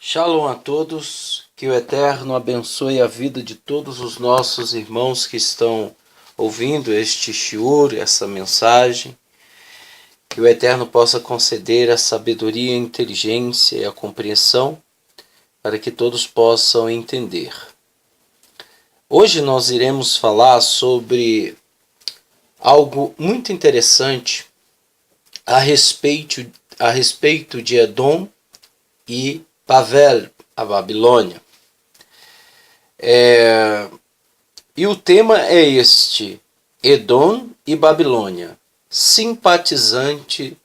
Shalom a todos, que o Eterno abençoe a vida de todos os nossos irmãos que estão ouvindo este shiur, essa mensagem. Que o Eterno possa conceder a sabedoria, a inteligência e a compreensão para que todos possam entender. Hoje nós iremos falar sobre algo muito interessante a respeito de Edom e Bavel, a Babilônia. E o tema é este: Edom e Babilônia, simpatizante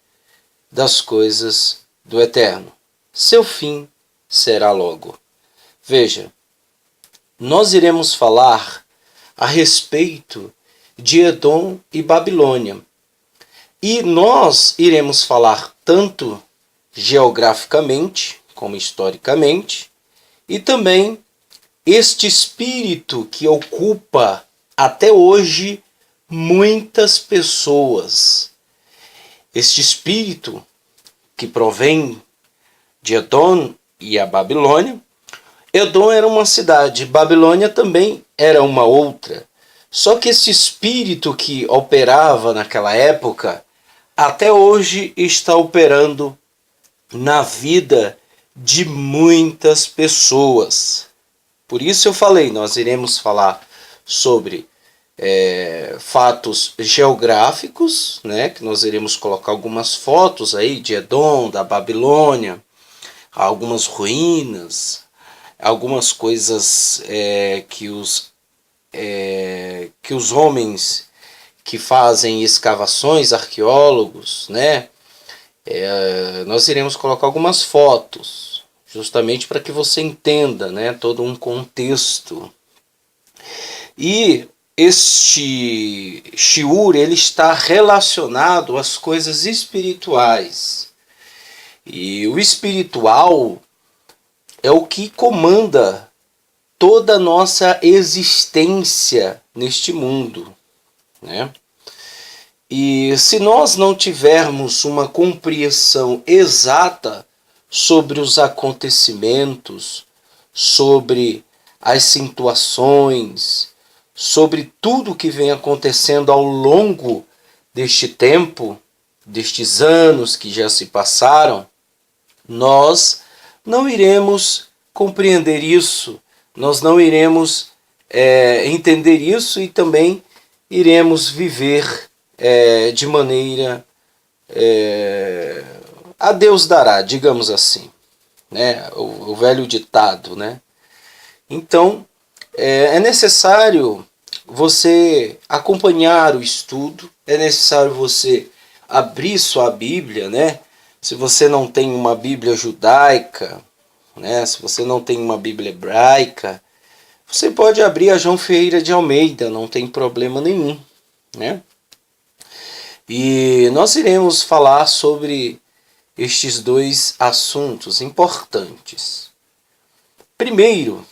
das coisas do Eterno. Seu fim será logo. Veja, nós iremos falar a respeito de Edom e Babilônia. E nós iremos falar tanto geograficamente como historicamente, e também este espírito que ocupa até hoje muitas pessoas. Este espírito que provém de Edom e a Babilônia. Edom era uma cidade, Babilônia também era uma outra. Só que esse espírito que operava naquela época, até hoje está operando na vida de muitas pessoas. Por isso eu falei, nós iremos falar sobre fatos geográficos, né, que nós iremos colocar algumas fotos aí de Edom, da Babilônia, algumas ruínas, algumas coisas que os homens que fazem escavações, arqueólogos, né, nós iremos colocar algumas fotos, justamente para que você entenda, né, todo um contexto. E este shiur, ele está relacionado às coisas espirituais. E o espiritual é o que comanda toda a nossa existência neste mundo, né? E se nós não tivermos uma compreensão exata sobre os acontecimentos, sobre as situações, sobre tudo que vem acontecendo ao longo deste tempo, destes anos que já se passaram, nós não iremos compreender isso, nós não iremos entender isso e também iremos viver de maneira a Deus dará, digamos assim, né? O velho ditado, né? Então, é necessário você acompanhar o estudo, é necessário você abrir sua Bíblia, né? Se você não tem uma Bíblia judaica, né? Se você não tem uma Bíblia hebraica, você pode abrir a João Ferreira de Almeida, não tem problema nenhum, né? E nós iremos falar sobre estes dois assuntos importantes. Primeiro,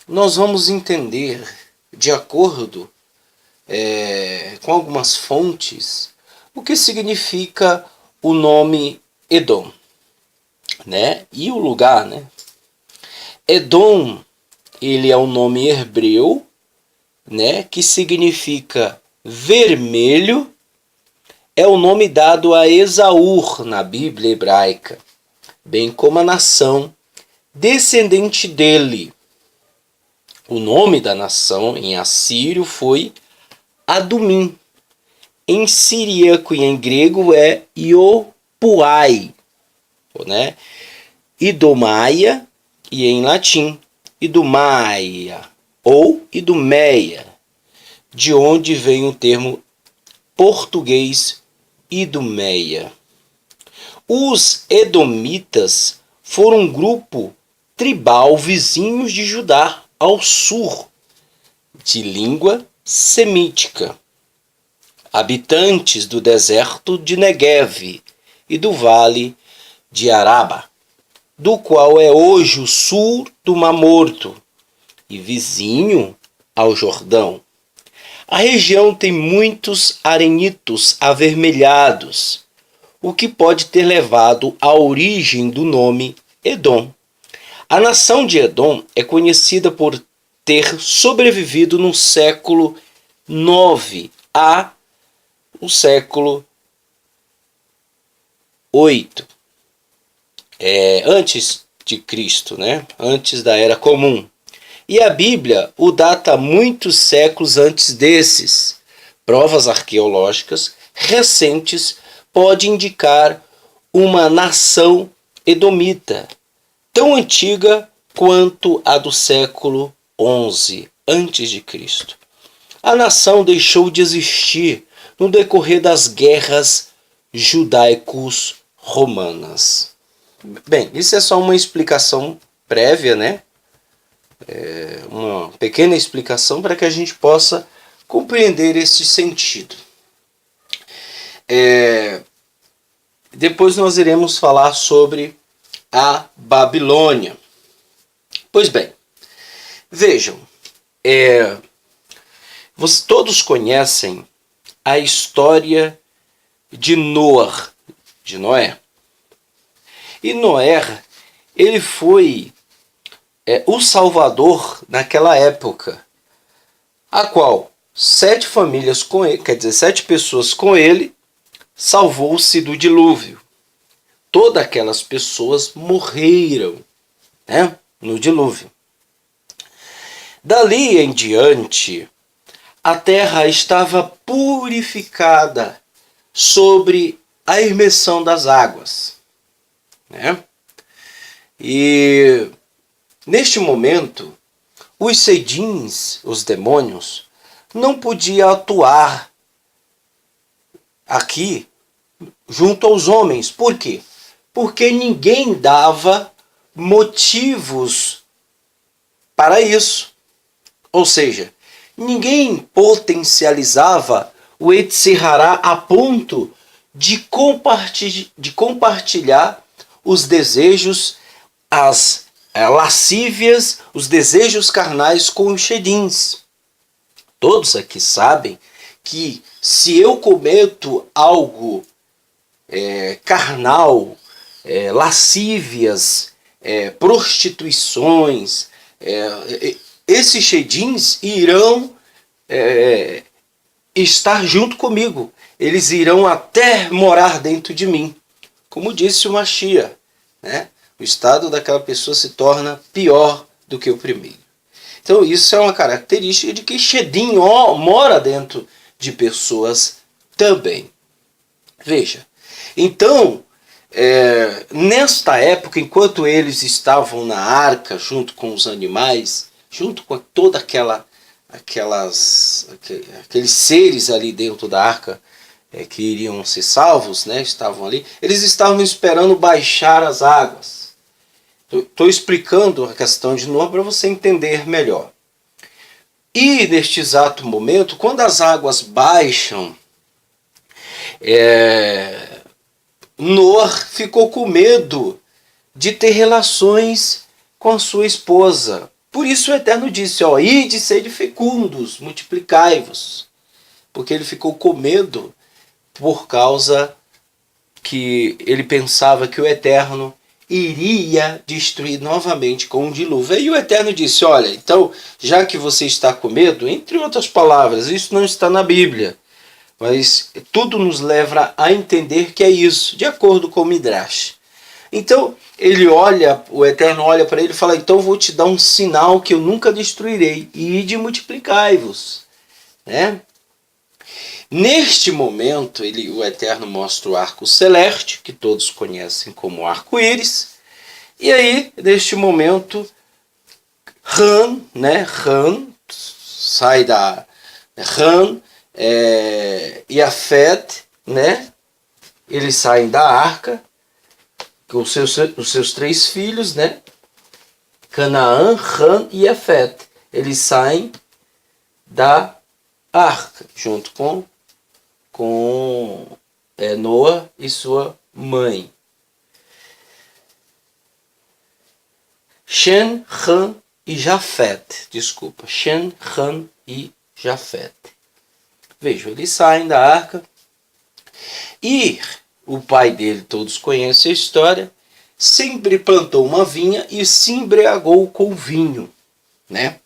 nós vamos entender, de acordo com algumas fontes, o que significa o nome Edom, né? E o lugar, né? Edom, ele é um nome hebreu, né? Que significa vermelho. É o nome dado a Esaú na Bíblia hebraica, bem como a nação descendente dele. O nome da nação em assírio foi Adumim. Em siríaco e em grego é Iopuai, né? Idomaia, e em latim Idumaia ou Idumeia, de onde vem o termo português Idumeia. Os edomitas foram um grupo tribal vizinhos de Judá ao sul, de língua semítica, habitantes do deserto de Negev e do vale de Araba, do qual é hoje o sul do Mar Morto e vizinho ao Jordão. A região tem muitos arenitos avermelhados, o que pode ter levado à origem do nome Edom. A nação de Edom é conhecida por ter sobrevivido no século 9 a o século 8, antes de Cristo, né? Antes da Era Comum. E a Bíblia o data muitos séculos antes desses. Provas arqueológicas recentes podem indicar uma nação edomita, tão antiga quanto a do século 11 antes de Cristo. A nação deixou de existir no decorrer das guerras judaico-romanas. Bem, isso é só uma explicação prévia, né? Uma pequena explicação para que a gente possa compreender esse sentido. Depois nós iremos falar sobre a Babilônia. Pois bem, vejam, vocês todos conhecem a história de Noé. E Noé, ele foi o salvador naquela época, a qual 7 famílias com ele, 7 pessoas com ele, salvou-se do dilúvio. Todas aquelas pessoas morreram, né, no dilúvio. Dali em diante, a terra estava purificada sobre a imersão das águas, né? E neste momento, os sedins, os demônios, não podiam atuar aqui junto aos homens. Por quê? Porque ninguém dava motivos para isso. Ou seja, ninguém potencializava o Yetzirará a ponto de compartilhar os desejos, as lascívias, os desejos carnais com os shedins. Todos aqui sabem que se eu cometo algo carnal, lascívias, prostituições, esses shedins irão estar junto comigo. Eles irão até morar dentro de mim. Como disse o Mashiach, né? O estado daquela pessoa se torna pior do que o primeiro. Então isso é uma característica de que Shedim mora dentro de pessoas também. Veja, então, nesta época, enquanto eles estavam na arca, junto com os animais, junto com toda aqueles seres ali dentro da arca, que iriam ser salvos, né, estavam ali, eles estavam esperando baixar as águas. Estou explicando a questão de novo para você entender melhor. E neste exato momento, quando as águas baixam, Noé ficou com medo de ter relações com a sua esposa. Por isso o Eterno disse, ide sede fecundos, multiplicai-vos. Porque ele ficou com medo por causa que ele pensava que o Eterno iria destruir novamente com um dilúvio. E o Eterno disse, olha, então, já que você está com medo, entre outras palavras, isso não está na Bíblia, mas tudo nos leva a entender que é isso, de acordo com o Midrash. Então, o Eterno olha para ele e fala, então vou te dar um sinal que eu nunca destruirei, ide multiplicai-vos. Né? Neste momento, o Eterno mostra o arco celeste, que todos conhecem como arco-íris, e aí, neste momento, Ram sai da... Ram e Afet, né? Eles saem da arca, com os seus 3 filhos, né? Canaã, Ram e Afet. Eles saem da arca, junto com Noé e sua mãe. Shem, Ham e Jafet. Desculpa, Shem, Ham e Jafet. Vejam, eles saem da arca e o pai dele, todos conhecem a história, sempre plantou uma vinha e se embriagou com vinho, né?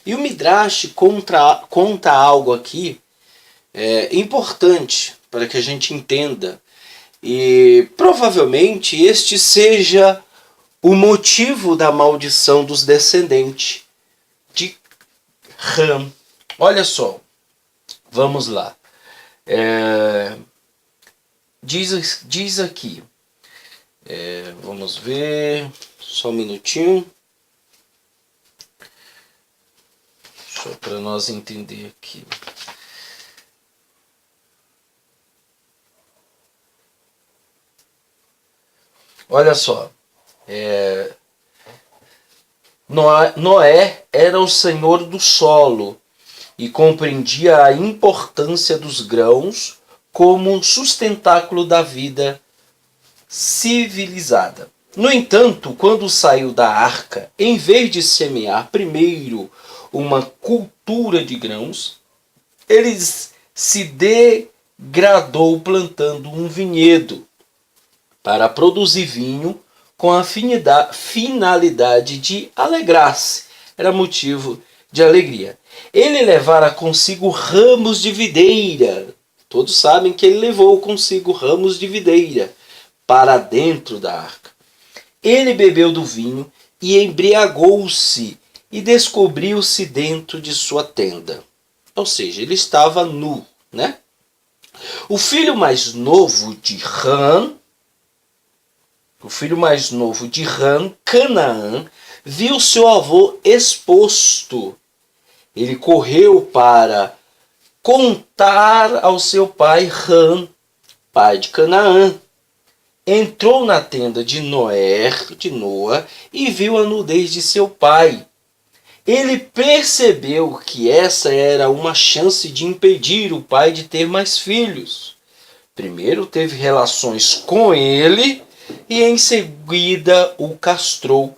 E o Midrash conta algo aqui importante para que a gente entenda. E provavelmente este seja o motivo da maldição dos descendentes de Ham. Olha só, vamos lá. Diz aqui, vamos ver, só um minutinho, só para nós entender aqui. Olha só, Noé era o senhor do solo e compreendia a importância dos grãos como um sustentáculo da vida civilizada. No entanto, quando saiu da arca, em vez de semear primeiro uma cultura de grãos, ele se degradou plantando um vinhedo para produzir vinho com a finalidade de alegrar-se. Era motivo de alegria. Ele levara consigo ramos de videira. Todos sabem que ele levou consigo ramos de videira para dentro da arca. Ele bebeu do vinho e embriagou-se e descobriu-se dentro de sua tenda. Ou seja, ele estava nu, né? O filho mais novo de Ham, Canaã, viu seu avô exposto. Ele correu para contar ao seu pai Ham, pai de Canaã. Entrou na tenda de Noa, e viu a nudez de seu pai. Ele percebeu que essa era uma chance de impedir o pai de ter mais filhos. Primeiro teve relações com ele e em seguida o castrou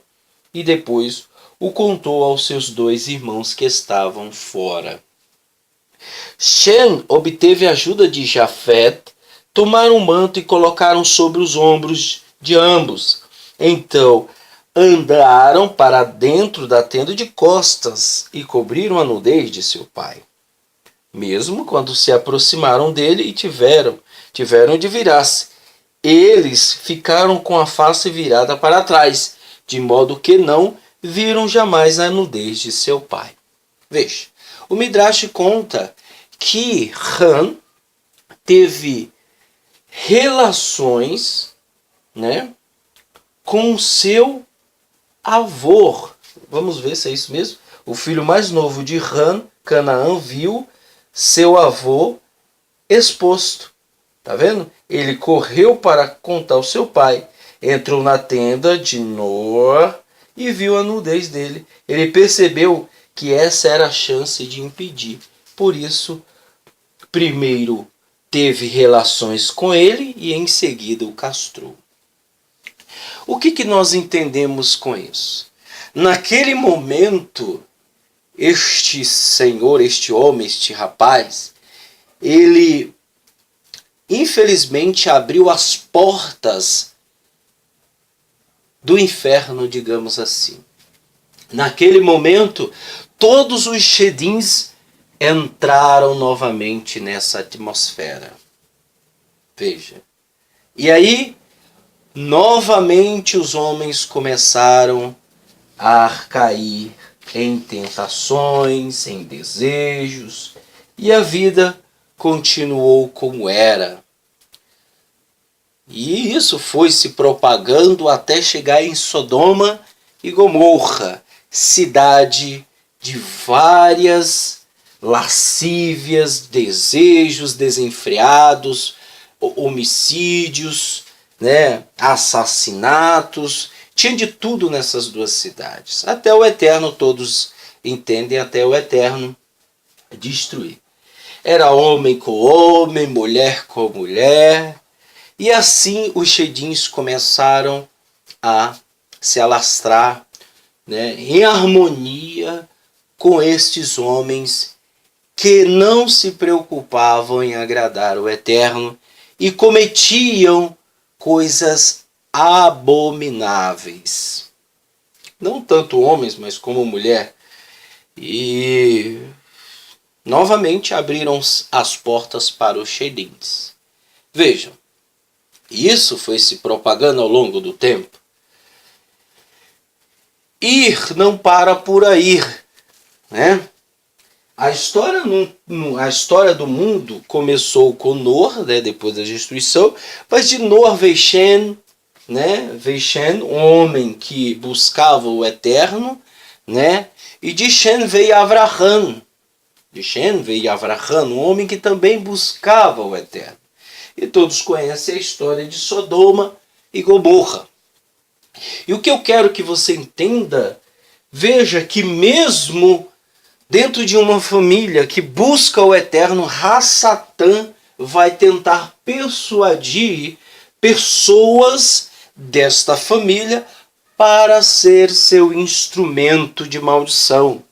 e depois o contou aos seus 2 irmãos que estavam fora. Shem obteve ajuda de Jafet, tomaram um manto e colocaram sobre os ombros de ambos. Então andaram para dentro da tenda de costas e cobriram a nudez de seu pai. Mesmo quando se aproximaram dele e tiveram de virar-se, eles ficaram com a face virada para trás, de modo que não viram jamais a nudez de seu pai. Veja, o Midrash conta que Ham teve relações, né, com seu avô. Vamos ver se é isso mesmo. O filho mais novo de Ham, Canaã, viu seu avô exposto. Tá vendo? Ele correu para contar ao seu pai. Entrou na tenda de Noa e viu a nudez dele. Ele percebeu que essa era a chance de impedir. Por isso, primeiro teve relações com ele e em seguida o castrou. O que nós entendemos com isso? Naquele momento, este senhor, este homem, este rapaz, ele infelizmente abriu as portas do inferno, digamos assim. Naquele momento, todos os shedins entraram novamente nessa atmosfera. Veja. E aí, novamente os homens começaram a cair em tentações, em desejos, e a vida continuou como era. E isso foi se propagando até chegar em Sodoma e Gomorra, cidade de várias lascívias, desejos desenfreados, homicídios, né, assassinatos. Tinha de tudo nessas 2 cidades. Até o Eterno, todos entendem, até o Eterno destruir. Era homem com homem, mulher com mulher. E assim os shedins começaram a se alastrar, né, em harmonia com estes homens que não se preocupavam em agradar o Eterno e cometiam coisas abomináveis. Não tanto homens, mas como mulher. E novamente abriram as portas para os xerins. Vejam, isso foi se propagando ao longo do tempo. Ir não para por aí, né? A história do mundo começou com Noé, né, depois da destruição, mas de Noé veio Shem, né? Veio Shem, um homem que buscava o eterno, né? E de Shem veio Avraham. De Shem veio Avraham, um homem que também buscava o eterno. E todos conhecem a história de Sodoma e Gomorra. E o que eu quero que você entenda, veja que mesmo dentro de uma família que busca o eterno, Satã vai tentar persuadir pessoas desta família para ser seu instrumento de maldição.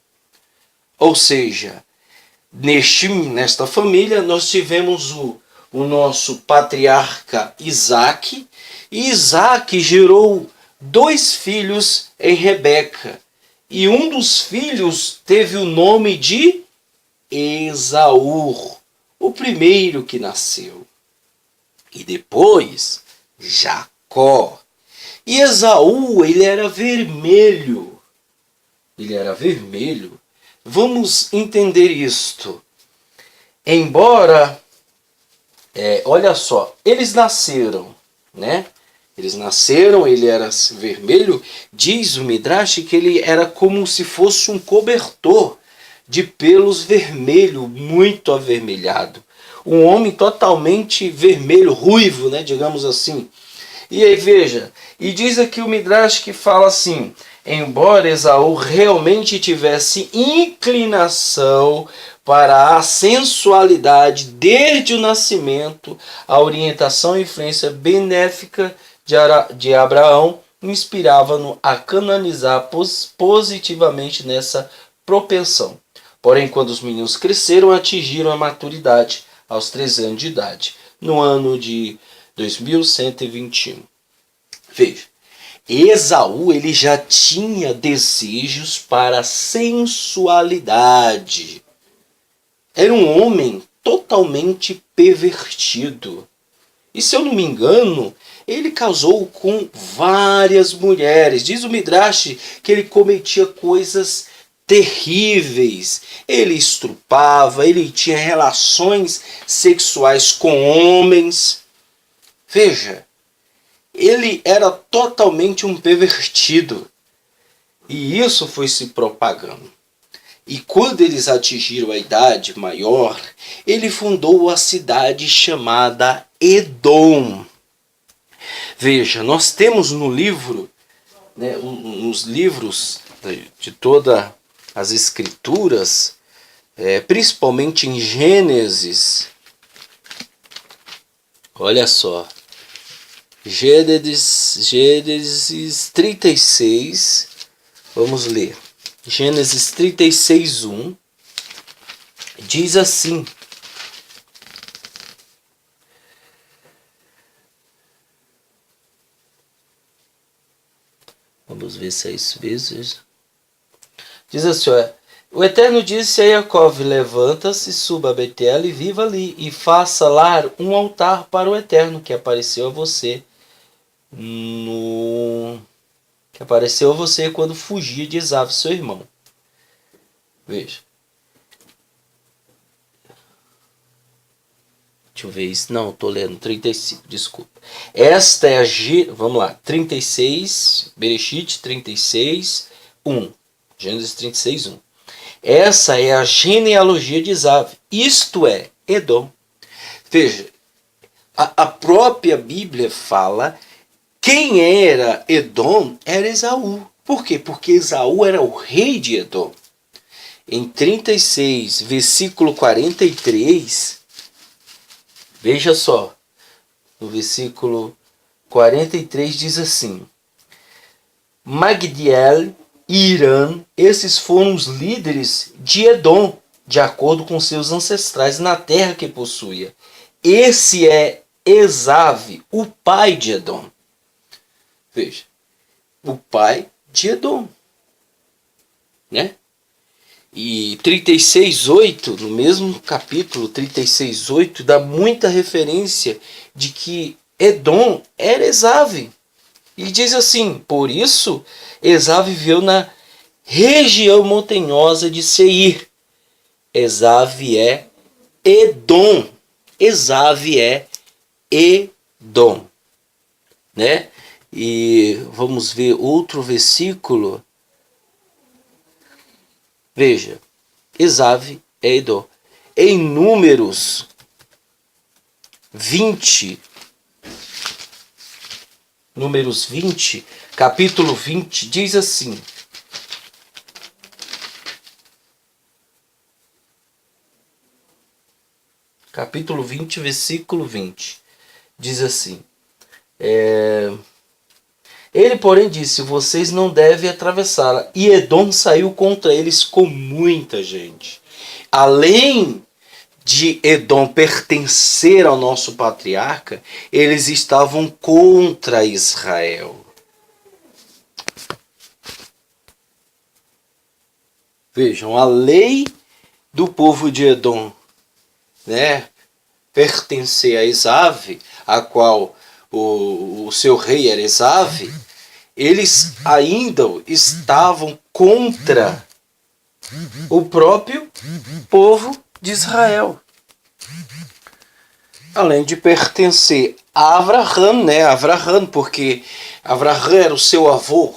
Ou seja, nesta família nós tivemos o nosso patriarca Isaac, e Isaac gerou 2 filhos em Rebeca. E um dos filhos teve o nome de Esaú, o primeiro que nasceu. E depois, Jacó. E Esaú, ele era vermelho. Ele era vermelho. Vamos entender isto. Embora, olha só, eles nasceram, né? Eles nasceram, ele era vermelho. Diz o Midrash que ele era como se fosse um cobertor de pelos vermelho, muito avermelhado. Um homem totalmente vermelho, ruivo, né, digamos assim. E aí veja, e diz aqui o Midrash que fala assim: embora Esaú realmente tivesse inclinação para a sensualidade desde o nascimento, a orientação e influência benéfica de Abraão inspirava-no a canalizar positivamente nessa propensão. Porém, quando os meninos cresceram, atingiram a maturidade aos 13 anos de idade, no ano de 2121. Veja, Esaú ele já tinha desejos para a sensualidade. Era um homem totalmente pervertido. E se eu não me engano, ele casou com várias mulheres. Diz o Midrash que ele cometia coisas terríveis. Ele estrupava, ele tinha relações sexuais com homens. Veja, ele era totalmente um pervertido. E isso foi se propagando. E quando eles atingiram a idade maior, ele fundou a cidade chamada Edom. Veja, nós temos no livro, né, nos livros de todas as escrituras, principalmente em Gênesis, olha só, Gênesis 36, vamos ler. Gênesis 36, 1, diz assim: vamos ver se é isso mesmo. Diz assim, o Eterno disse a Jacó: levanta-se, suba a Betel e viva ali, e faça lá um altar para o Eterno, que apareceu a você quando fugia de Esaú, seu irmão. Veja. Deixa eu ver isso. Não, estou lendo 35, desculpa. Esta é a... Vamos lá. 36, Bereshit 36, 1. Gênesis 36, 1. Essa é a genealogia de Esaú. Isto é, Edom. Veja, a própria Bíblia fala quem era Edom era Esaú. Por quê? Porque Esaú era o rei de Edom. Em 36, versículo 43, veja só, no versículo 43 diz assim: Magdiel e Irã, esses foram os líderes de Edom, de acordo com seus ancestrais na terra que possuía. Esse é Esaú, o pai de Edom. Veja, o pai de Edom, né? E 36:8, no mesmo capítulo 36:8, dá muita referência de que Edom era Esav. E diz assim: por isso Esav viveu na região montanhosa de Seir. Esav é Edom. Esav é Edom, né? E vamos ver outro versículo. Veja, Esav é Edom. Em Números 20, capítulo 20, diz assim: capítulo 20, versículo 20, diz assim: ele, porém, disse: vocês não devem atravessá-la. E Edom saiu contra eles com muita gente. Além de Edom pertencer ao nosso patriarca, eles estavam contra Israel. Vejam, a lei do povo de Edom, né, pertencer a Esav, a qual o seu rei era Esav, eles ainda estavam contra o próprio povo de Israel. Além de pertencer a Avraham, né? Avraham, porque Avraham era o seu avô,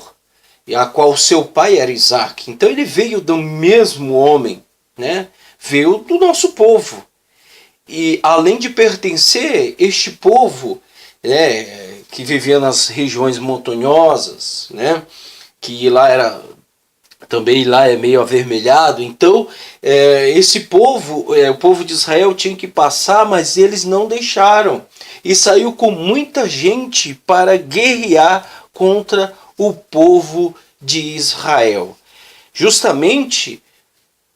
e a qual seu pai era Isaac. Então ele veio do mesmo homem, né? Veio do nosso povo. E além de pertencer, este povo, né, que vivia nas regiões montanhosas, né, que lá era também lá é meio avermelhado, então esse povo, o povo de Israel tinha que passar, mas eles não deixaram, e saiu com muita gente para guerrear contra o povo de Israel, justamente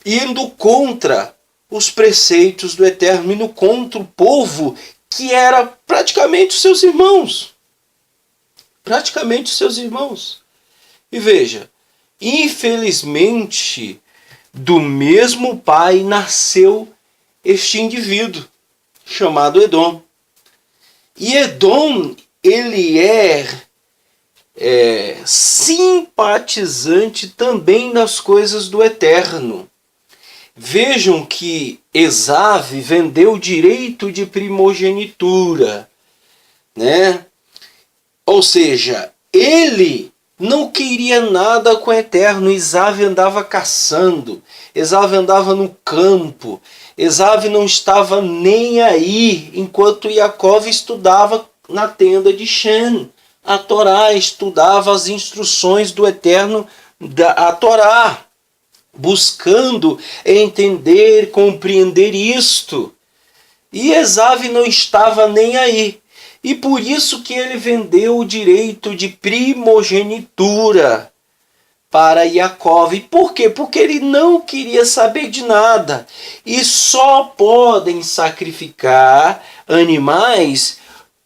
indo contra os preceitos do Eterno, indo contra o povo que era praticamente os seus irmãos. Praticamente os seus irmãos. E veja, infelizmente, do mesmo pai nasceu este indivíduo, chamado Edom. E Edom, ele é simpatizante também das coisas do Eterno. Vejam que Esav vendeu o direito de primogenitura, né? Ou seja, ele não queria nada com o Eterno. Esav andava caçando, Esav andava no campo, Esav não estava nem aí, enquanto Jacó estudava na tenda de Shem. A Torá, estudava as instruções do Eterno, a Torá, buscando entender, compreender isto. E Esav não estava nem aí. E por isso que ele vendeu o direito de primogenitura para Jacó. E por quê? Porque ele não queria saber de nada. E só podem sacrificar animais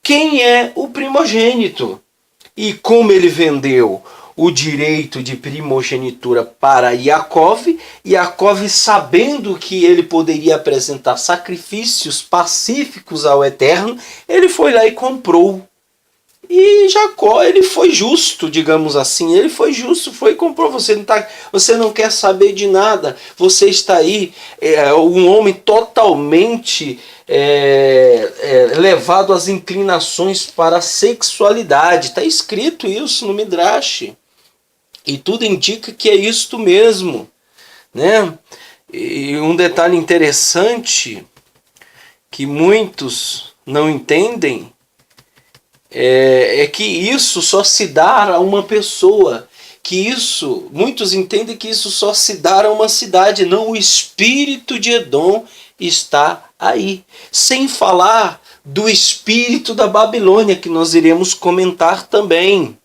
quem é o primogênito. E como ele vendeu o direito de primogenitura para Jacó, sabendo que ele poderia apresentar sacrifícios pacíficos ao Eterno, ele foi lá e comprou. E Jacó, ele foi justo, digamos assim, ele foi justo, foi e comprou. Você não quer saber de nada, você está aí, um homem totalmente levado às inclinações para a sexualidade. Está escrito isso no Midrash. E tudo indica que é isto mesmo, né? E um detalhe interessante que muitos não entendem é que isso só se dá a uma pessoa. Muitos entendem que isso só se dá a uma cidade. Não, o espírito de Edom está aí. Sem falar do espírito da Babilônia, que nós iremos comentar também.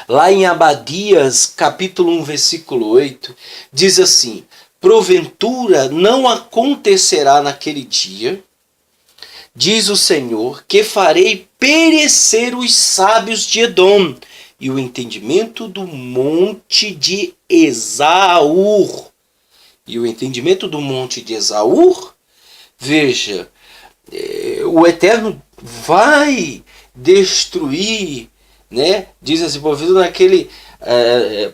Lá em Abadias, capítulo 1, versículo 8, diz assim: porventura não acontecerá naquele dia diz o Senhor, que farei perecer os sábios de Edom e o entendimento do monte de Esaú. E o entendimento do monte de Esaú, veja, o Eterno vai destruir, né? Diz assim,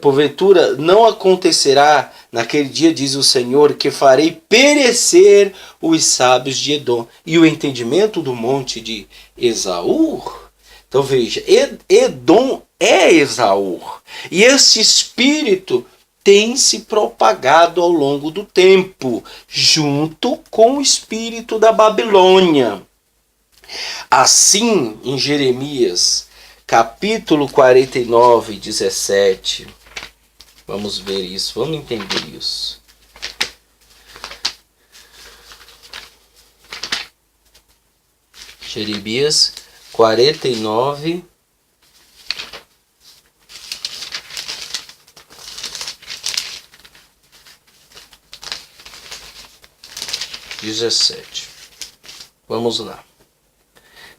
porventura não acontecerá naquele dia, diz o Senhor, que farei perecer os sábios de Edom e o entendimento do monte de Esaú. Então veja, Edom é Esaú, e esse espírito tem se propagado ao longo do tempo, junto com o espírito da Babilônia. Assim, em Jeremias, capítulo 49, 17, vamos ver isso, vamos entender isso. Jeremias 49, 17. Vamos lá.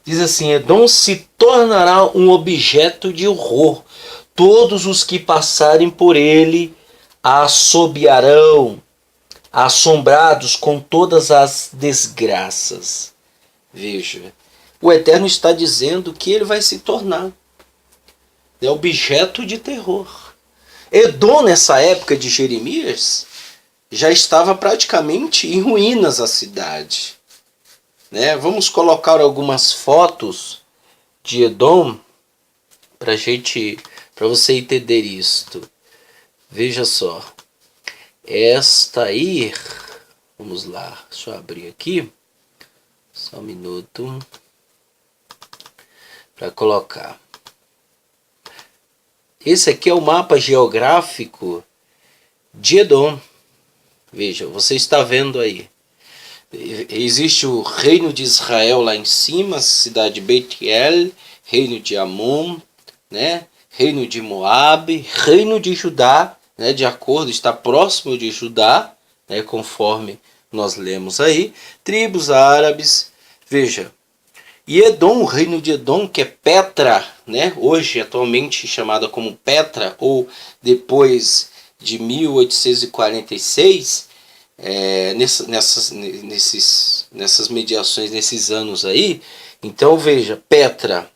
Diz assim: Edom se tornará um objeto de horror. Todos os que passarem por ele assobiarão, assombrados com todas as desgraças. Veja, o Eterno está dizendo que ele vai se tornar objeto de terror. Edom, nessa época de Jeremias, já estava praticamente em ruínas a cidade. Né? Vamos colocar algumas fotos de Edom para você entender isto. Veja só, esta aí, vamos lá, deixa eu abrir aqui, só um minuto para colocar. Esse aqui é o mapa geográfico de Edom. Veja, você está vendo aí. Existe o reino de Israel lá em cima, a cidade de Bet-El, reino de Amon, né? Reino de Moabe, reino de Judá, né? De acordo, está próximo de Judá, né? Conforme nós lemos aí, tribos árabes, veja. E Edom, o reino de Edom, que é Petra, né? Hoje atualmente chamada como Petra, ou depois de 1846, nessas mediações, nesses anos aí. Então veja, Petra,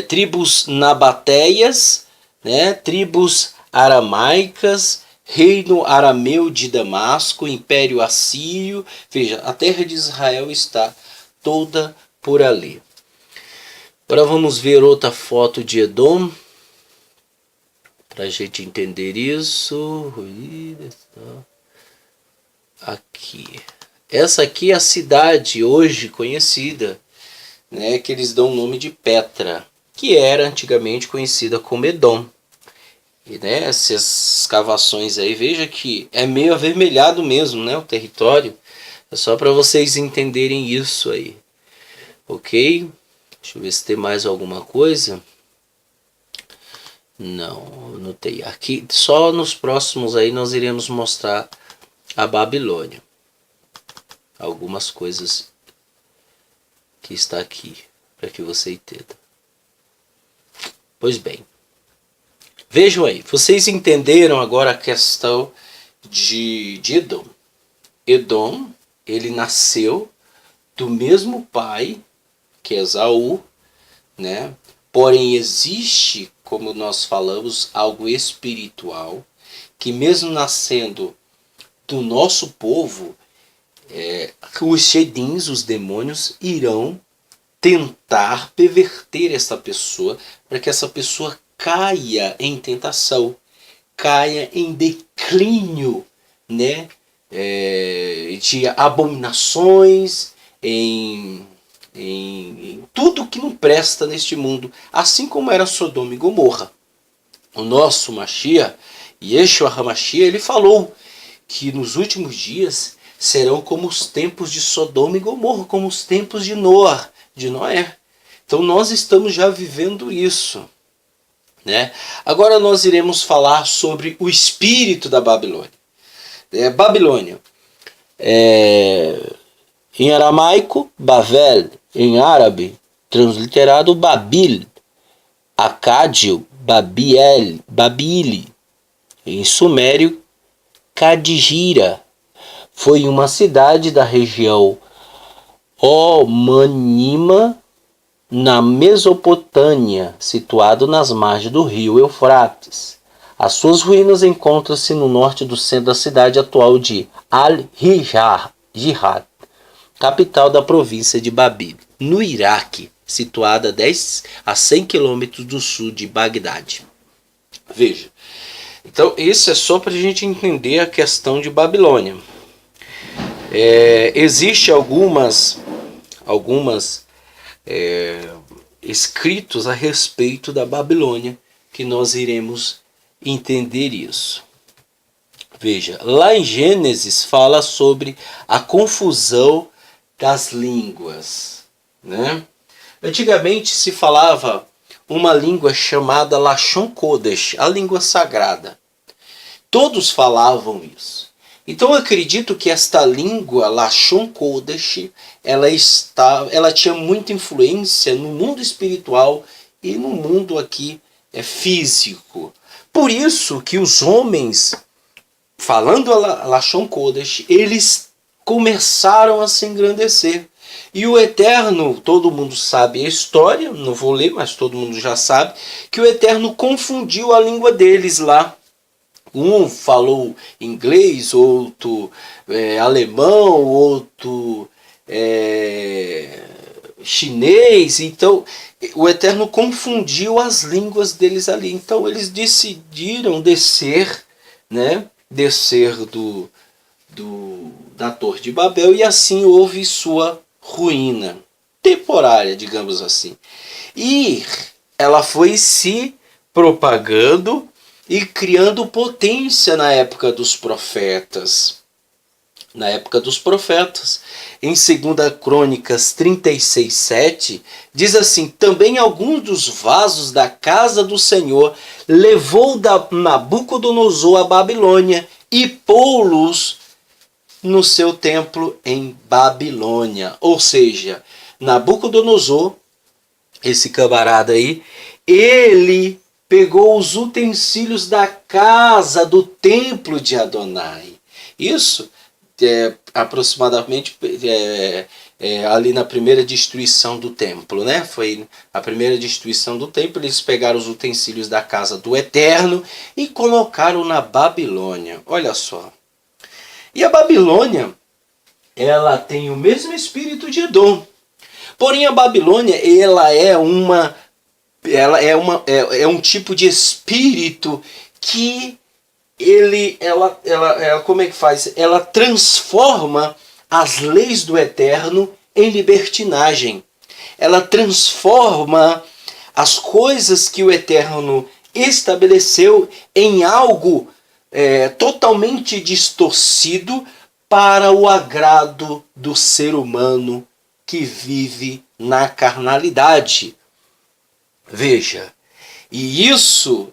tribos nabateias, né, tribos aramaicas, reino arameu de Damasco, império assírio. Veja, a terra de Israel está toda por ali. Agora vamos ver outra foto de Edom, para a gente entender isso. Aqui. Essa aqui é a cidade hoje conhecida, né, que eles dão o nome de Petra, que era antigamente conhecida como Edom. E, né, essas escavações aí, veja que é meio avermelhado mesmo, né, o território. É só para vocês entenderem isso aí. Ok? Deixa eu ver se tem mais alguma coisa. Não, anotei. Aqui, só nos próximos aí nós iremos mostrar a Babilônia. Algumas coisas que está aqui, para que você entenda. Pois bem. Vejam aí, vocês entenderam agora a questão de Edom. Edom, ele nasceu do mesmo pai que Esaú, né? Porém existe, como nós falamos, algo espiritual, que mesmo nascendo do nosso povo, os shedins, os demônios, irão tentar perverter essa pessoa, para que essa pessoa caia em tentação, caia em declínio, né? De abominações, em tudo que não presta neste mundo, assim como era Sodoma e Gomorra. O nosso Mashiach, Yeshua HaMashiach, ele falou que nos últimos dias serão como os tempos de Sodoma e Gomorra, como os tempos de Noé. Então nós estamos já vivendo isso, né? Agora nós iremos falar sobre o espírito da Babilônia. Babilônia Em aramaico, Bavel. Em árabe, transliterado Babil. Acádio, Babili. Em sumério, Cadijira. Foi uma cidade da região homônima na Mesopotâmia, situado nas margens do rio Eufrates. As suas ruínas encontram-se no norte do centro da cidade atual de Al-Jihad, capital da província de Babil, no Iraque, situada a 100 quilômetros do sul de Bagdade. Veja, então isso é só para a gente entender a questão de Babilônia. Existe algumas escritos a respeito da Babilônia que nós iremos entender isso. Veja, lá em Gênesis fala sobre a confusão das línguas, né? Antigamente se falava uma língua chamada Lashon Kodesh, a língua sagrada. Todos falavam isso. Então eu acredito que esta língua Lashon Kodesh, ela tinha muita influência no mundo espiritual e no mundo aqui físico. Por isso que os homens, falando a Lashon Kodesh, eles começaram a se engrandecer. E o Eterno, todo mundo sabe a história, não vou ler, mas todo mundo já sabe, que o Eterno confundiu a língua deles lá. Um falou inglês, outro alemão, outro chinês. Então o Eterno confundiu as línguas deles ali. Então eles decidiram descer, né? Descer da Torre de Babel, e assim houve sua ruína temporária, digamos assim. E ela foi se propagando e criando potência na época dos profetas. Na época dos profetas, em 2 Crônicas 36:7, diz assim: também alguns dos vasos da casa do Senhor levou Nabucodonosor a Babilônia e pô-los no seu templo em Babilônia. Ou seja, Nabucodonosor, esse camarada aí, ele pegou os utensílios da casa do templo de Adonai. Isso aproximadamente ali na primeira destruição do templo, né? Foi a primeira destruição do templo. Eles pegaram os utensílios da casa do Eterno e colocaram na Babilônia. Olha só. E a Babilônia, ela tem o mesmo espírito de Edom. Porém, a Babilônia, ela é um tipo de espírito que como é que faz? Ela transforma as leis do Eterno em libertinagem. Ela transforma as coisas que o Eterno estabeleceu em algo totalmente distorcido para o agrado do ser humano que vive na carnalidade. Veja, e isso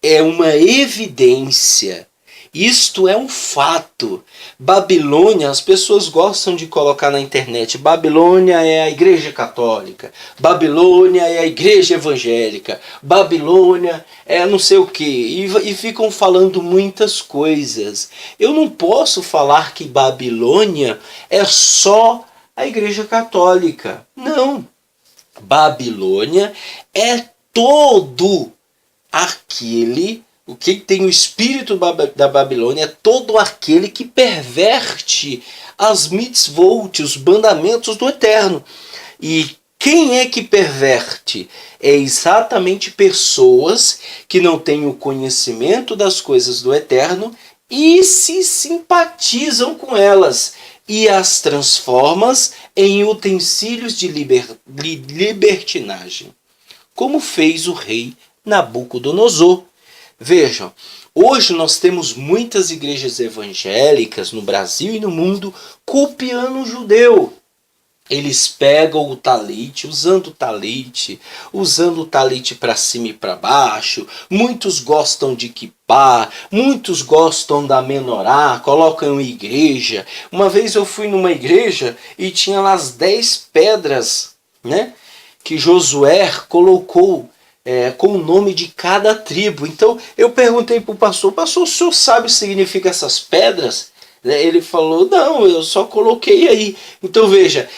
é uma evidência, isto é um fato. Babilônia, as pessoas gostam de colocar na internet: Babilônia é a igreja católica, Babilônia é a igreja evangélica, Babilônia é não sei o que, e ficam falando muitas coisas. Eu não posso falar que Babilônia é só a igreja católica. Não. Babilônia é todo aquele, o que tem o espírito da Babilônia é todo aquele que perverte as mitzvot, os mandamentos do Eterno. E quem é que perverte? É exatamente pessoas que não têm o conhecimento das coisas do Eterno e se simpatizam com elas e as transformam em utensílios de libertinagem, como fez o rei Nabucodonosor. Vejam, hoje nós temos muitas igrejas evangélicas no Brasil e no mundo copiando o judeu. Eles pegam o talite, usando o talite para cima e para baixo. Muitos gostam de kippá, muitos gostam da menorá, colocam em igreja. Uma vez eu fui numa igreja e tinha lá as 10 pedras, né, que Josué colocou com o nome de cada tribo. Então eu perguntei para o pastor, o senhor sabe o que significa essas pedras? Ele falou, não, eu só coloquei aí. Então veja,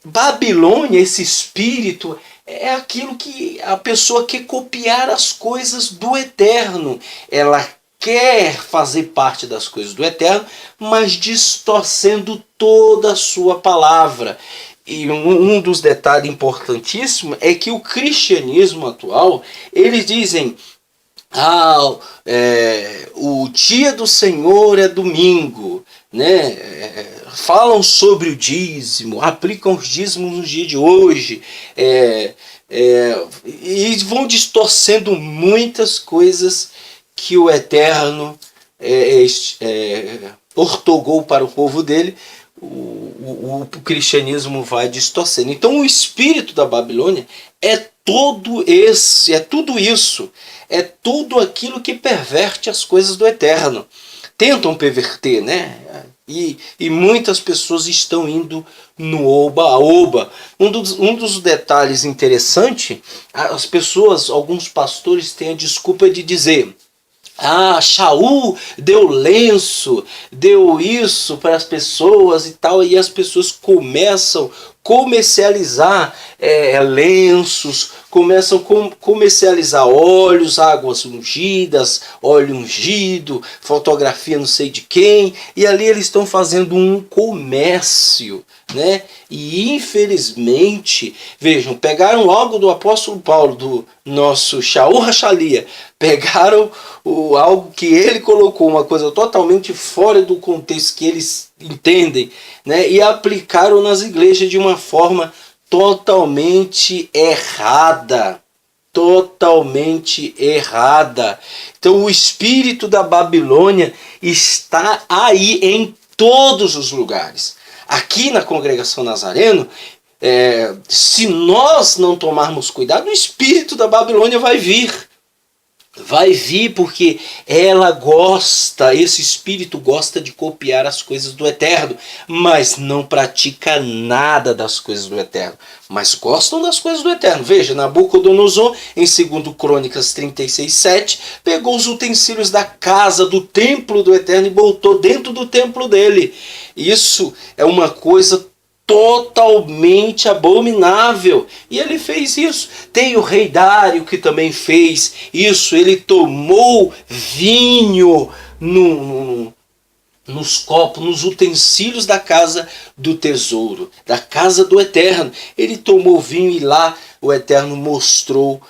Babilônia, esse espírito, é aquilo que a pessoa quer copiar as coisas do eterno. Ela quer fazer parte das coisas do eterno, mas distorcendo toda a sua palavra. E um dos detalhes importantíssimos é que o cristianismo atual, eles dizem, o dia do Senhor é domingo, né? Falam sobre o dízimo, aplicam os dízimos no dia de hoje, e vão distorcendo muitas coisas que o Eterno ortogou para o povo dele. O cristianismo vai distorcendo. Então o espírito da Babilônia é tudo isso, é tudo aquilo que perverte as coisas do eterno. Tentam perverter, né? E muitas pessoas estão indo no oba-oba. Um dos detalhes interessantes, as pessoas, alguns pastores têm a desculpa de dizer: Shaul deu lenço, deu isso para as pessoas e tal, e as pessoas começam a comercializar lenços, começam a comercializar óleos, águas ungidas, óleo ungido, fotografia não sei de quem, e ali eles estão fazendo um comércio, né? E infelizmente, vejam, pegaram algo do apóstolo Paulo, do nosso Shaul Rachalia, pegaram algo que ele colocou, uma coisa totalmente fora do contexto que eles entendem, né, e aplicaram nas igrejas de uma forma totalmente errada. Totalmente errada. Então o espírito da Babilônia está aí em todos os lugares. Aqui na Congregação Nazareno, se nós não tomarmos cuidado, o espírito da Babilônia vai vir. Vai vir porque esse espírito gosta de copiar as coisas do eterno, mas não pratica nada das coisas do eterno, mas gostam das coisas do eterno. Veja, Nabucodonosor, em 2 Crônicas 36:7, pegou os utensílios da casa, do templo do eterno e botou dentro do templo dele. Isso é uma coisa totalmente abominável, e ele fez isso. Tem o rei Dário que também fez isso. Ele tomou vinho nos copos, nos utensílios da casa do tesouro, da casa do eterno. Ele tomou vinho e lá o eterno mostrou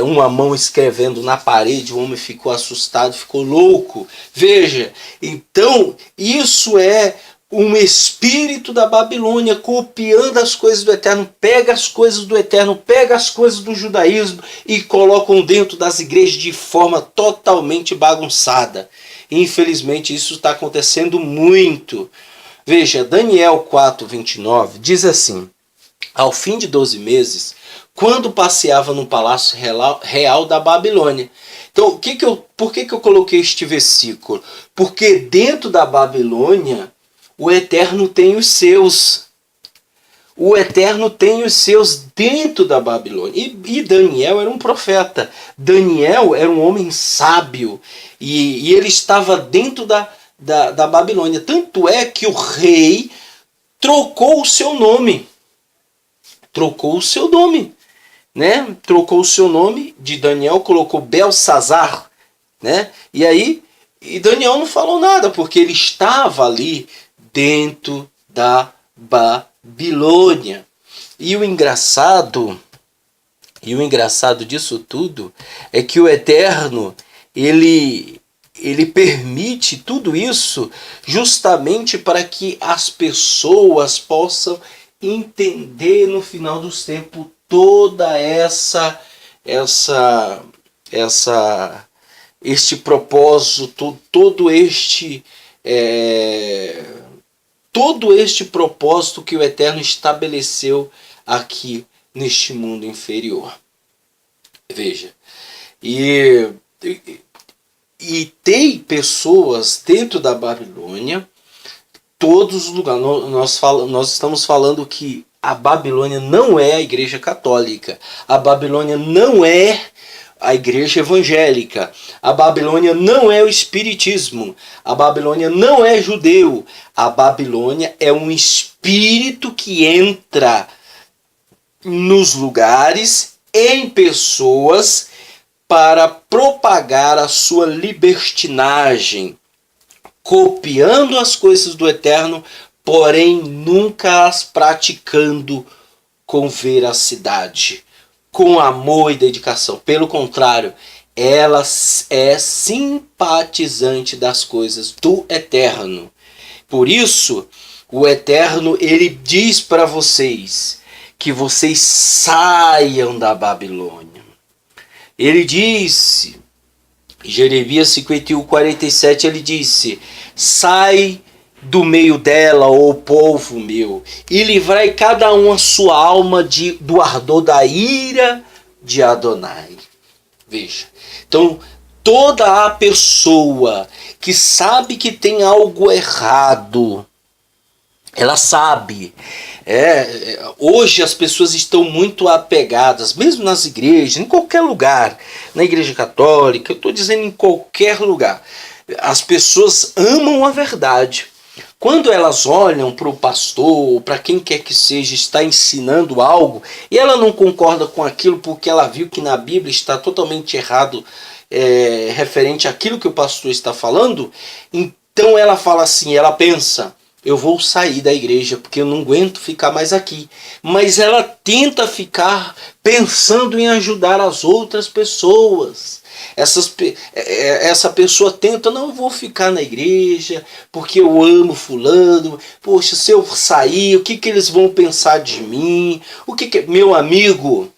uma mão escrevendo na parede. O homem ficou assustado, ficou louco. Veja, então isso é um espírito da Babilônia copiando as coisas do eterno. Pega as coisas do eterno, pega as coisas do judaísmo e colocam dentro das igrejas de forma totalmente bagunçada. Infelizmente isso está acontecendo muito. Veja, Daniel 4:29 diz assim: ao fim de 12 meses, quando passeava no palácio real da Babilônia. Então, por que eu coloquei este versículo? Porque dentro da Babilônia o eterno tem os seus. O eterno tem os seus dentro da Babilônia. E Daniel era um profeta. Daniel era um homem sábio. E ele estava dentro da Babilônia. Tanto é que o rei trocou o seu nome. Trocou o seu nome. Né? Trocou o seu nome de Daniel, colocou Belsazar. Né? E Daniel não falou nada, porque ele estava ali dentro da Babilônia. E o engraçado disso tudo é que o eterno ele permite tudo isso justamente para que as pessoas possam entender no final dos tempos toda este propósito, todo este todo este propósito que o Eterno estabeleceu aqui neste mundo inferior. Veja, e tem pessoas dentro da Babilônia, todos os lugares. Nós estamos falando que a Babilônia não é a igreja católica, a Babilônia não é a igreja evangélica, a Babilônia não é o espiritismo, a Babilônia não é judeu, a Babilônia é um espírito que entra nos lugares, em pessoas, para propagar a sua libertinagem, copiando as coisas do Eterno, porém nunca as praticando com veracidade, com amor e dedicação. Pelo contrário, ela é simpatizante das coisas do Eterno. Por isso, o Eterno, ele diz para vocês que vocês saiam da Babilônia. Ele disse, Jeremias 51:47, ele disse: sai do meio dela, ó povo meu, e livrai cada um a sua alma do ardor da ira de Adonai. Veja, então toda a pessoa que sabe que tem algo errado, ela sabe. Hoje as pessoas estão muito apegadas, mesmo nas igrejas, em qualquer lugar, na igreja católica, eu estou dizendo em qualquer lugar, as pessoas amam a verdade. Quando elas olham para o pastor, para quem quer que seja, está ensinando algo, e ela não concorda com aquilo porque ela viu que na Bíblia está totalmente errado, referente àquilo que o pastor está falando, então ela fala assim, ela pensa: eu vou sair da igreja porque eu não aguento ficar mais aqui. Mas ela tenta ficar pensando em ajudar as outras pessoas. Essa pessoa tenta: não, eu vou ficar na igreja porque eu amo fulano. Poxa, se eu sair, o que eles vão pensar de mim? Meu amigo,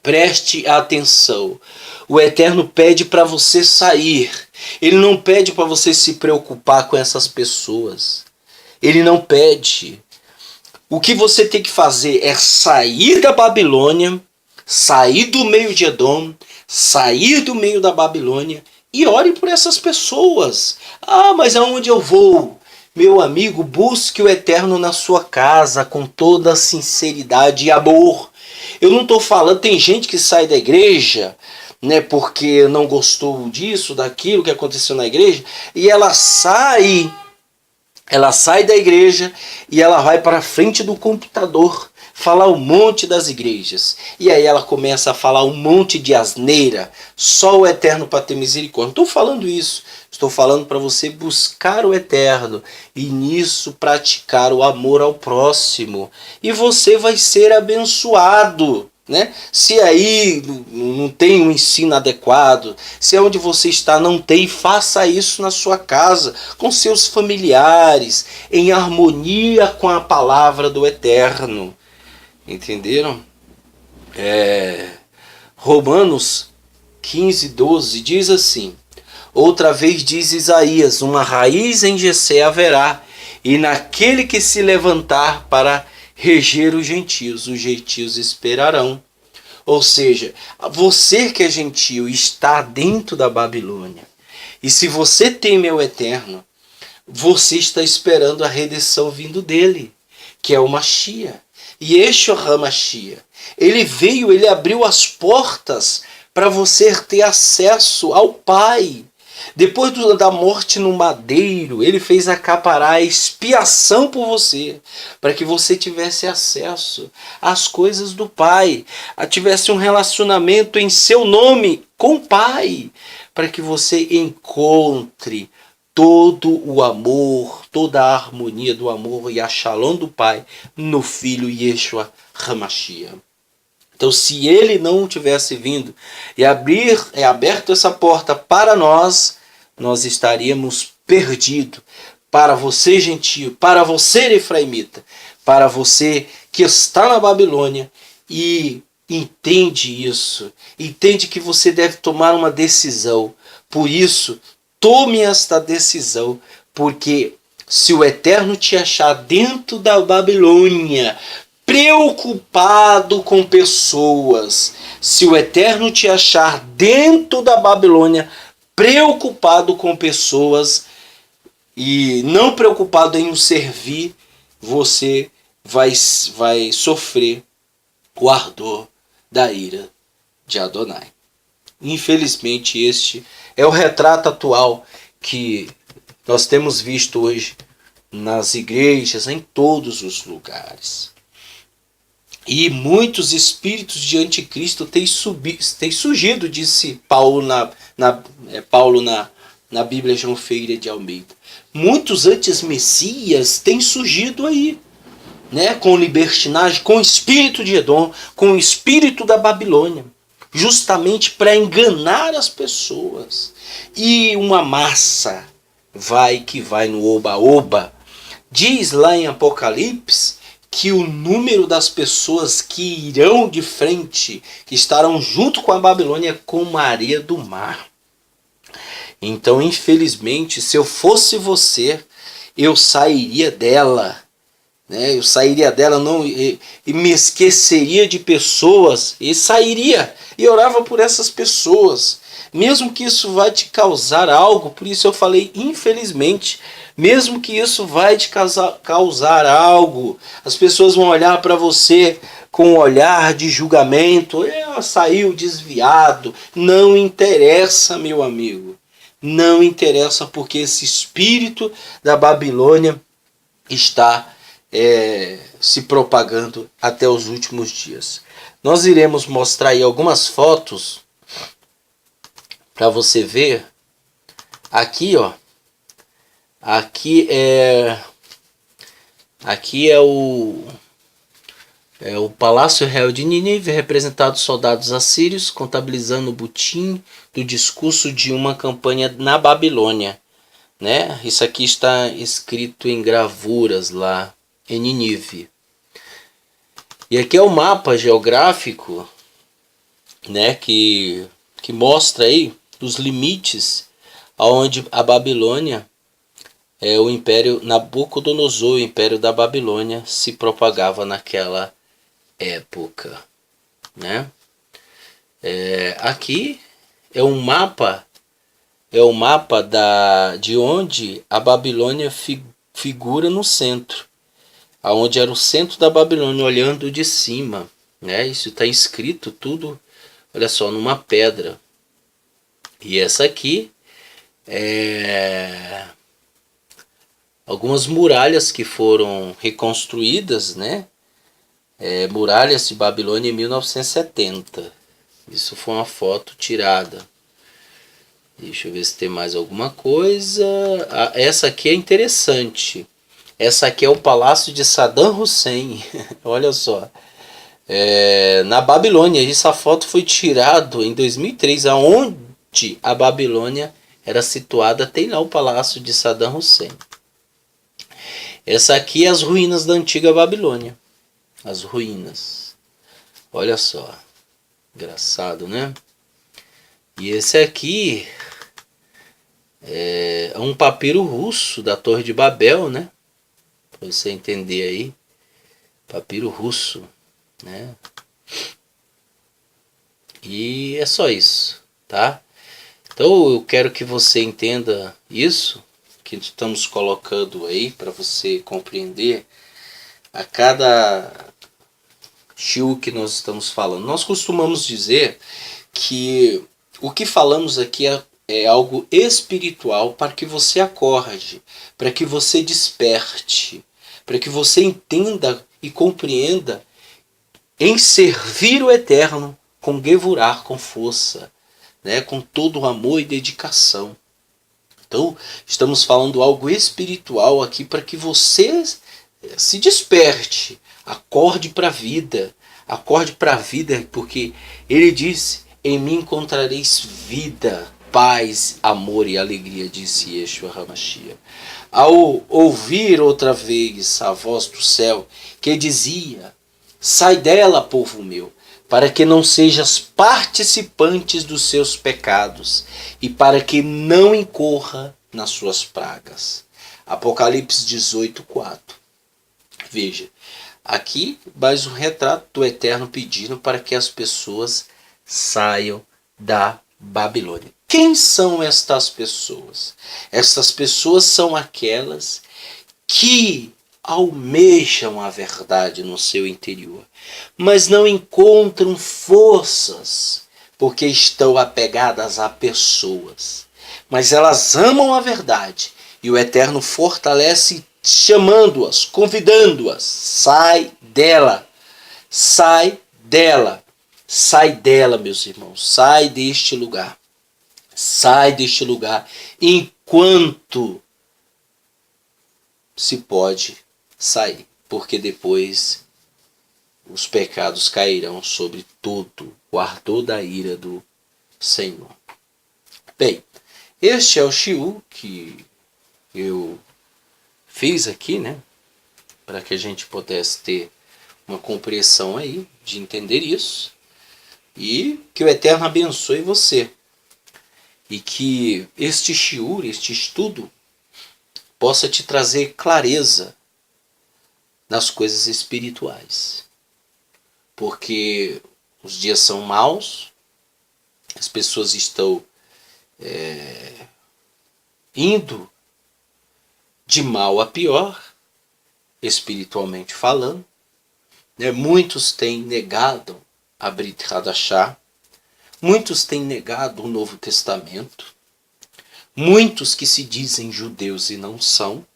preste atenção. O Eterno pede para você sair. Ele não pede para você se preocupar com essas pessoas. Ele não pede. O que você tem que fazer é sair da Babilônia, sair do meio de Edom, sair do meio da Babilônia e ore por essas pessoas. Ah, mas aonde eu vou? Meu amigo, busque o Eterno na sua casa com toda sinceridade e amor. Eu não estou falando, tem gente que sai da igreja, né, porque não gostou disso, daquilo que aconteceu na igreja, e ela sai da igreja e ela vai para a frente do computador falar um monte das igrejas. E aí ela começa a falar um monte de asneira. Só o Eterno para ter misericórdia. Não estou falando isso. Estou falando para você buscar o Eterno e nisso praticar o amor ao próximo. E você vai ser abençoado. Né? Se aí não tem um ensino adequado, se onde você está não tem, faça isso na sua casa, com seus familiares, em harmonia com a palavra do Eterno. Entenderam? Romanos 15:12 diz assim: outra vez diz Isaías: uma raiz em Jessé haverá, e naquele que se levantar para reger os gentios esperarão. Ou seja, você que é gentio está dentro da Babilônia. E se você teme ao Eterno, você está esperando a redenção vindo dele, que é o Mashiach. E Yeshua HaMashiach, ele veio, ele abriu as portas para você ter acesso ao Pai. Depois da morte no madeiro, ele fez acaparar a expiação por você, para que você tivesse acesso às coisas do Pai, tivesse um relacionamento em seu nome com o Pai, para que você encontre todo o amor, toda a harmonia do amor e a shalom do Pai no Filho Yeshua HaMashiach. Então, se ele não tivesse vindo e aberto essa porta para nós, nós estaríamos perdidos. Para você, gentio, para você, efraimita, para você que está na Babilônia e entende isso, entende que você deve tomar uma decisão. Por isso, tome esta decisão, porque se o Eterno te achar dentro da Babilônia, preocupado com pessoas, se o Eterno te achar dentro da Babilônia, preocupado com pessoas e não preocupado em o servir, você vai sofrer o ardor da ira de Adonai. Infelizmente, este é o retrato atual que nós temos visto hoje nas igrejas, em todos os lugares. E muitos espíritos de anticristo têm surgido, disse Paulo na Bíblia João Ferreira de Almeida. Muitos antes-messias têm surgido aí, né, com libertinagem, com o espírito de Edom, com o espírito da Babilônia, justamente para enganar as pessoas. E uma massa vai no oba-oba. Diz lá em Apocalipse que o número das pessoas que irão de frente, que estarão junto com a Babilônia, é como a areia do mar. Então, infelizmente, se eu fosse você, eu sairia dela. Né? Eu sairia dela não, e me esqueceria de pessoas e sairia e orava por essas pessoas. Mesmo que isso vai te causar algo, por isso eu falei infelizmente, mesmo que isso vai te causar algo, as pessoas vão olhar para você com um olhar de julgamento, saiu desviado, não interessa, meu amigo, não interessa, porque esse espírito da Babilônia está se propagando até os últimos dias. Nós iremos mostrar aí algumas fotos para você ver. Aqui, ó. Aqui é o Palácio Real de Nínive, representado soldados assírios, contabilizando o butim do discurso de uma campanha na Babilônia. Né? Isso aqui está escrito em gravuras lá em Nínive. E aqui é o mapa geográfico, né, que mostra aí os limites aonde a Babilônia, o Império Nabucodonosor, o Império da Babilônia, se propagava naquela época. Né? Aqui é um mapa, de onde a Babilônia figura no centro, aonde era o centro da Babilônia, olhando de cima. Né? Isso está escrito tudo, olha só, numa pedra. E essa aqui algumas muralhas que foram reconstruídas, né? Muralhas de Babilônia em 1970. Isso foi uma foto tirada. Deixa eu ver se tem mais alguma coisa. Essa aqui é interessante. Essa aqui é o Palácio de Saddam Hussein. Olha só. Na Babilônia. Essa foto foi tirada em 2003, aonde a Babilônia era situada. Tem lá o Palácio de Saddam Hussein. Essa aqui é as ruínas da antiga Babilônia. As ruínas. Olha só. Engraçado, né? E esse aqui é um papiro russo da Torre de Babel, né? Para você entender aí. Papiro russo, né? E é só isso, tá? Então eu quero que você entenda isso que estamos colocando aí para você compreender a cada shiur que nós estamos falando. Nós costumamos dizer que o que falamos aqui é algo espiritual para que você acorde, para que você desperte, para que você entenda e compreenda em servir o Eterno com Gevurar, com força, né, com todo o amor e dedicação. Então, estamos falando algo espiritual aqui para que você se desperte, acorde para a vida, porque ele disse: em mim encontrareis vida, paz, amor e alegria, disse Yeshua HaMashiach. Ao ouvir outra vez a voz do céu que dizia: sai dela, povo meu, para que não sejas participantes dos seus pecados e para que não incorra nas suas pragas. Apocalipse 18:4. Veja, aqui mais um retrato do Eterno pedindo para que as pessoas saiam da Babilônia. Quem são estas pessoas? Estas pessoas são aquelas que almejam a verdade no seu interior, mas não encontram forças porque estão apegadas a pessoas. Mas elas amam a verdade e o Eterno fortalece, chamando-as, convidando-as. Sai dela, sai dela, sai dela, meus irmãos, sai deste lugar. Sai deste lugar enquanto se pode sair, porque depois os pecados cairão sobre todo o ardor da ira do Senhor. Bem, este é o shiur que eu fiz aqui, né? Para que a gente pudesse ter uma compreensão aí de entender isso. E que o Eterno abençoe você. E que este shiur, este estudo, possa te trazer clareza nas coisas espirituais. Porque os dias são maus, as pessoas estão indo de mal a pior, espiritualmente falando. Muitos têm negado a Brit Hadashah, muitos têm negado o Novo Testamento, muitos que se dizem judeus e não são,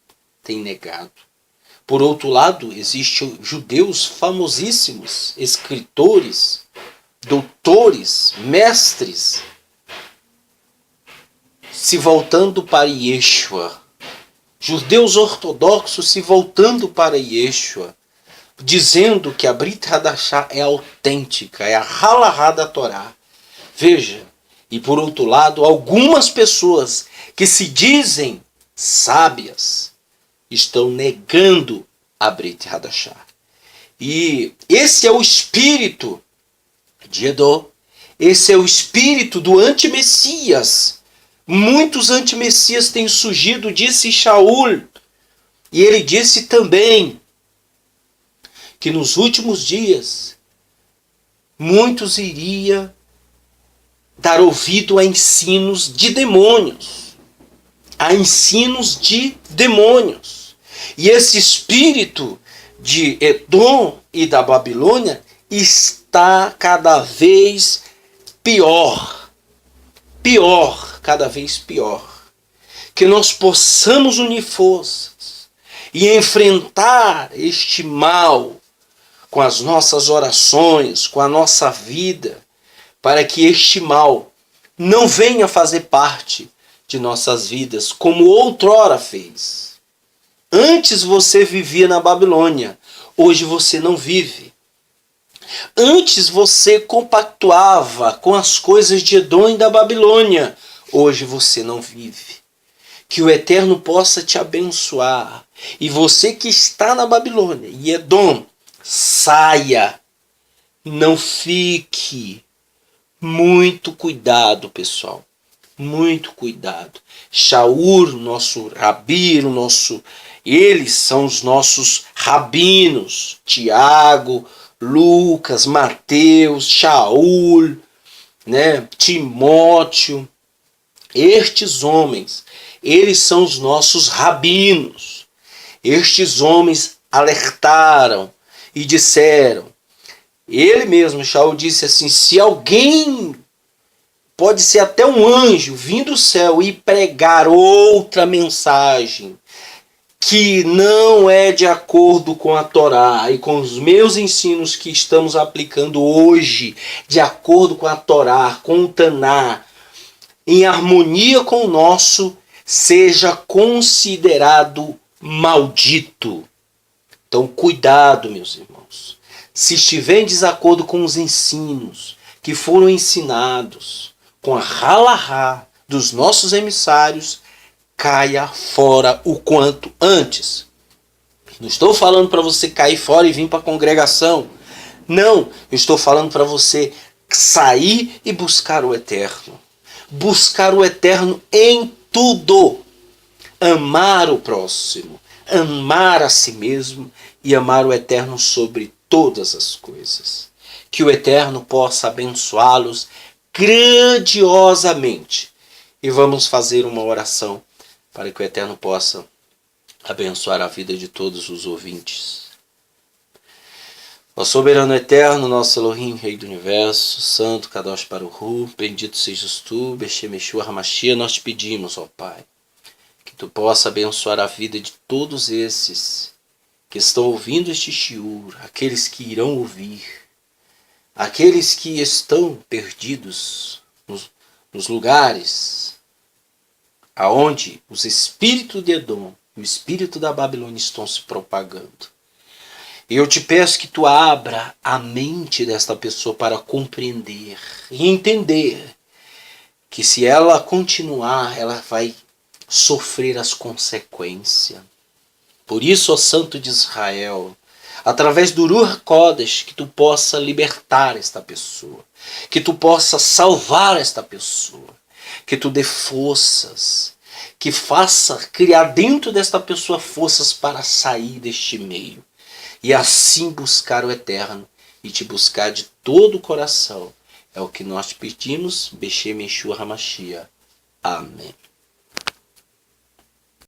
têm negado. Por outro lado, existem judeus famosíssimos, escritores, doutores, mestres, se voltando para Yeshua. Judeus ortodoxos se voltando para Yeshua, dizendo que a Brit Hadashah é autêntica, é a Halahá da Torá. Veja, e por outro lado, algumas pessoas que se dizem sábias estão negando a Brit Hadashah. E esse é o espírito de Edom, esse é o espírito do antimessias. Muitos antimessias têm surgido, disse Shaul, e ele disse também que nos últimos dias muitos iriam dar ouvido a ensinos de demônios. A ensinos de demônios. E esse espírito de Edom e da Babilônia está cada vez pior. Pior, cada vez pior. Que nós possamos unir forças e enfrentar este mal com as nossas orações, com a nossa vida, para que este mal não venha fazer parte de nossas vidas, como outrora fez. Antes você vivia na Babilônia, hoje você não vive. Antes você compactuava com as coisas de Edom e da Babilônia, hoje você não vive. Que o Eterno possa te abençoar. E você que está na Babilônia e Edom, saia, não fique. Muito cuidado, pessoal. Muito cuidado. Shaul, nosso rabi, eles são os nossos rabinos. Tiago, Lucas, Mateus, Shaul, Timóteo. Estes homens, eles são os nossos rabinos. Estes homens alertaram e disseram. Ele mesmo, Shaul, disse assim, se alguém, pode ser até um anjo, vir do céu e pregar outra mensagem, que não é de acordo com a Torá e com os meus ensinos que estamos aplicando hoje, de acordo com a Torá, com o Taná, em harmonia com o nosso, seja considerado maldito. Então, cuidado, meus irmãos. Se estiver em desacordo com os ensinos que foram ensinados, com a halahá dos nossos emissários, caia fora o quanto antes. Não estou falando para você cair fora e vir para a congregação. Não, eu estou falando para você sair e buscar o Eterno. Buscar o Eterno em tudo. amar o próximo, amar a si mesmo e amar o Eterno sobre todas as coisas. Que o Eterno possa abençoá-los grandiosamente. E vamos fazer uma oração para que o Eterno possa abençoar a vida de todos os ouvintes. Ó soberano eterno, nosso Elohim, Rei do Universo, Santo, Kadosh Baruch, bendito sejas tu, Beshem Yeshua Hamashia, nós te pedimos, ó Pai, que tu possa abençoar a vida de todos esses que estão ouvindo este shiur, aqueles que irão ouvir, aqueles que estão perdidos nos lugares aonde os espíritos de Edom e o espírito da Babilônia estão se propagando. E eu te peço que tu abra a mente desta pessoa para compreender e entender que se ela continuar, ela vai sofrer as consequências. Por isso, ó Santo de Israel, através do Ruach Kodesh, que tu possa libertar esta pessoa, que tu possa salvar esta pessoa, que tu dê forças, que faça criar dentro desta pessoa forças para sair deste meio. E assim buscar o Eterno e te buscar de todo o coração. É o que nós te pedimos, Beshem Yeshua Hamashia. Amém.